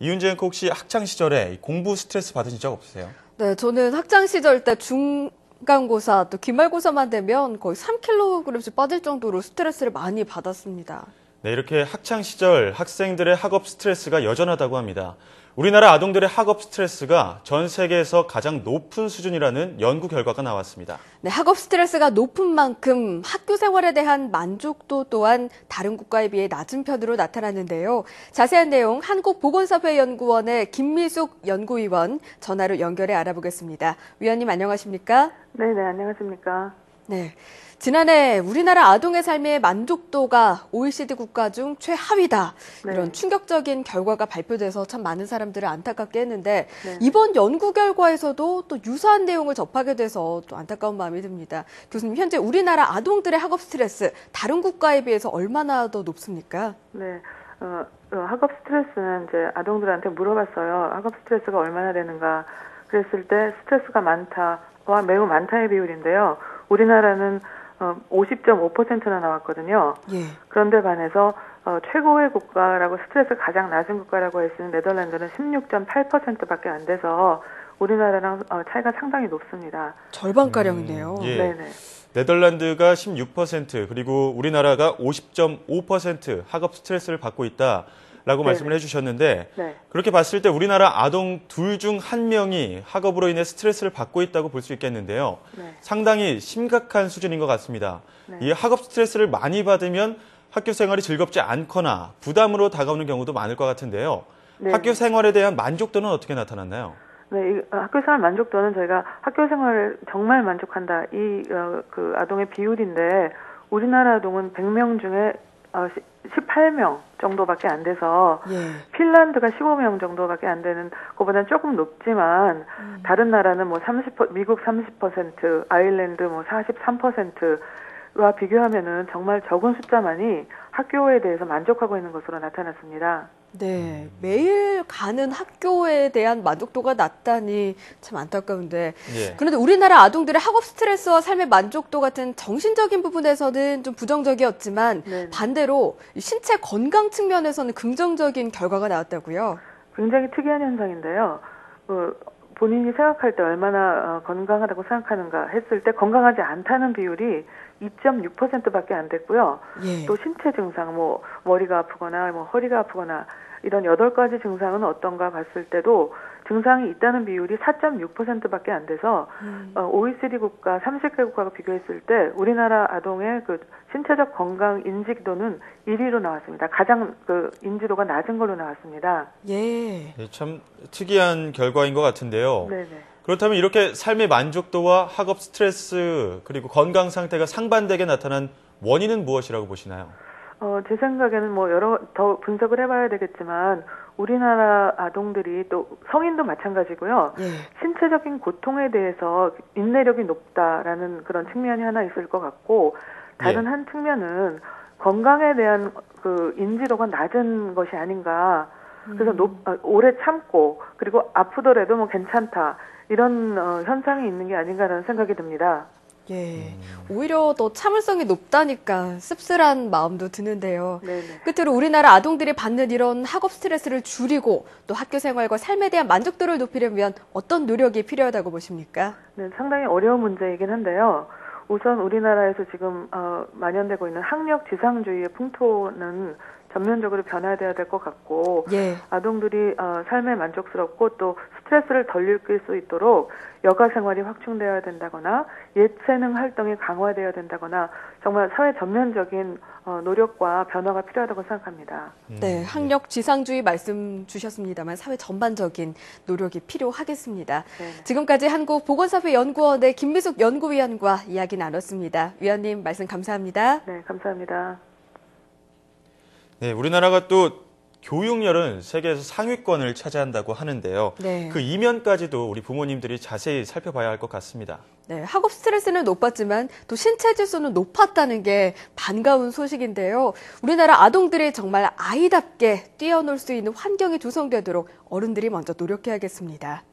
이윤재 앵커 혹시 학창 시절에 공부 스트레스 받으신 적 없으세요? 네, 저는 학창 시절 때 중간고사 또 기말고사만 되면 거의 3kg씩 빠질 정도로 스트레스를 많이 받았습니다. 네, 이렇게 학창 시절 학생들의 학업 스트레스가 여전하다고 합니다. 우리나라 아동들의 학업 스트레스가 전 세계에서 가장 높은 수준이라는 연구 결과가 나왔습니다. 네, 학업 스트레스가 높은 만큼 학교 생활에 대한 만족도 또한 다른 국가에 비해 낮은 편으로 나타났는데요. 자세한 내용 한국보건사회연구원의 김미숙 연구위원 전화로 연결해 알아보겠습니다. 위원님 안녕하십니까? 네, 안녕하십니까? 네. 지난해 우리나라 아동의 삶의 만족도가 OECD 국가 중 최하위다. 네. 이런 충격적인 결과가 발표돼서 참 많은 사람들을 안타깝게 했는데 네. 이번 연구 결과에서도 또 유사한 내용을 접하게 돼서 또 안타까운 마음이 듭니다. 교수님, 현재 우리나라 아동들의 학업 스트레스 다른 국가에 비해서 얼마나 더 높습니까? 네. 학업 스트레스는 이제 아동들한테 물어봤어요. 학업 스트레스가 얼마나 되는가. 그랬을 때 스트레스가 많다와 매우 많다의 비율인데요. 우리나라는 50.5%나 나왔거든요. 예. 그런데 반해서 최고의 국가라고 스트레스 가장 낮은 국가라고 할 수 있는 네덜란드는 16.8%밖에 안 돼서 우리나라랑 차이가 상당히 높습니다. 절반가량이네요. 예. 네네. 네덜란드가 16% 그리고 우리나라가 50.5% 학업 스트레스를 받고 있다라고 말씀을 해주셨는데 네. 그렇게 봤을 때 우리나라 아동 둘 중 한 명이 학업으로 인해 스트레스를 받고 있다고 볼 수 있겠는데요. 네. 상당히 심각한 수준인 것 같습니다. 네. 이 학업 스트레스를 많이 받으면 학교 생활이 즐겁지 않거나 부담으로 다가오는 경우도 많을 것 같은데요. 네. 학교 생활에 대한 만족도는 어떻게 나타났나요? 네, 학교 생활 만족도는 저희가 학교 생활을 정말 만족한다. 그 아동의 비율인데 우리나라 아동은 100명 중에 18명 정도밖에 안 돼서 예. 핀란드가 15명 정도밖에 안 되는 것보다는 조금 높지만 다른 나라는 뭐 미국 30%, 아일랜드 뭐 43%와 비교하면은 정말 적은 숫자만이 학교에 대해서 만족하고 있는 것으로 나타났습니다. 네, 매일 가는 학교에 대한 만족도가 낮다니 참 안타까운데 예. 그런데 우리나라 아동들의 학업 스트레스와 삶의 만족도 같은 정신적인 부분에서는 좀 부정적이었지만 네. 반대로 신체 건강 측면에서는 긍정적인 결과가 나왔다고요? 굉장히 특이한 현상인데요. 본인이 생각할 때 얼마나 건강하다고 생각하는가 했을 때 건강하지 않다는 비율이 2.6%밖에 안 됐고요. 예. 또 신체 증상, 뭐 머리가 아프거나 뭐 허리가 아프거나 이런 8가지 증상은 어떤가 봤을 때도 증상이 있다는 비율이 4.6%밖에 안 돼서 OECD 국가 30개 국가가 비교했을 때 우리나라 아동의 그 신체적 건강 인지도는 1위로 나왔습니다. 가장 그 인지도가 낮은 걸로 나왔습니다. 예. 네, 참 특이한 결과인 것 같은데요. 네네. 그렇다면 이렇게 삶의 만족도와 학업 스트레스 그리고 건강 상태가 상반되게 나타난 원인은 무엇이라고 보시나요? 제 생각에는 뭐 더 분석을 해봐야 되겠지만 우리나라 아동들이 또 성인도 마찬가지고요. 예. 신체적인 고통에 대해서 인내력이 높다라는 그런 측면이 하나 있을 것 같고 다른 한 측면은 건강에 대한 그 인지도가 낮은 것이 아닌가. 그래서 오래 참고 그리고 아프더라도 뭐 괜찮다 이런 현상이 있는 게 아닌가라는 생각이 듭니다. 예. 오히려 더 참을성이 높다니까 씁쓸한 마음도 드는데요. 네네. 끝으로 우리나라 아동들이 받는 이런 학업 스트레스를 줄이고 또 학교 생활과 삶에 대한 만족도를 높이려면 어떤 노력이 필요하다고 보십니까? 네, 상당히 어려운 문제이긴 한데요. 우선 우리나라에서 지금 만연되고 있는 학력 지상주의의 풍토는 전면적으로 변화돼야 될 것 같고 예. 아동들이 삶에 만족스럽고 또 스트레스를 덜 느낄 수 있도록 여가 생활이 확충되어야 된다거나 예체능 활동이 강화되어야 된다거나 정말 사회 전면적인 노력과 변화가 필요하다고 생각합니다. 네, 학력 지상주의 말씀 주셨습니다만 사회 전반적인 노력이 필요하겠습니다. 네. 지금까지 한국보건사회연구원의 김미숙 연구위원과 이야기 나눴습니다. 위원님 말씀 감사합니다. 네, 감사합니다. 네, 우리나라가 또 교육열은 세계에서 상위권을 차지한다고 하는데요. 네. 그 이면까지도 우리 부모님들이 자세히 살펴봐야 할 것 같습니다. 네, 학업 스트레스는 높았지만 또 신체 지수는 높았다는 게 반가운 소식인데요. 우리나라 아동들이 정말 아이답게 뛰어놀 수 있는 환경이 조성되도록 어른들이 먼저 노력해야겠습니다.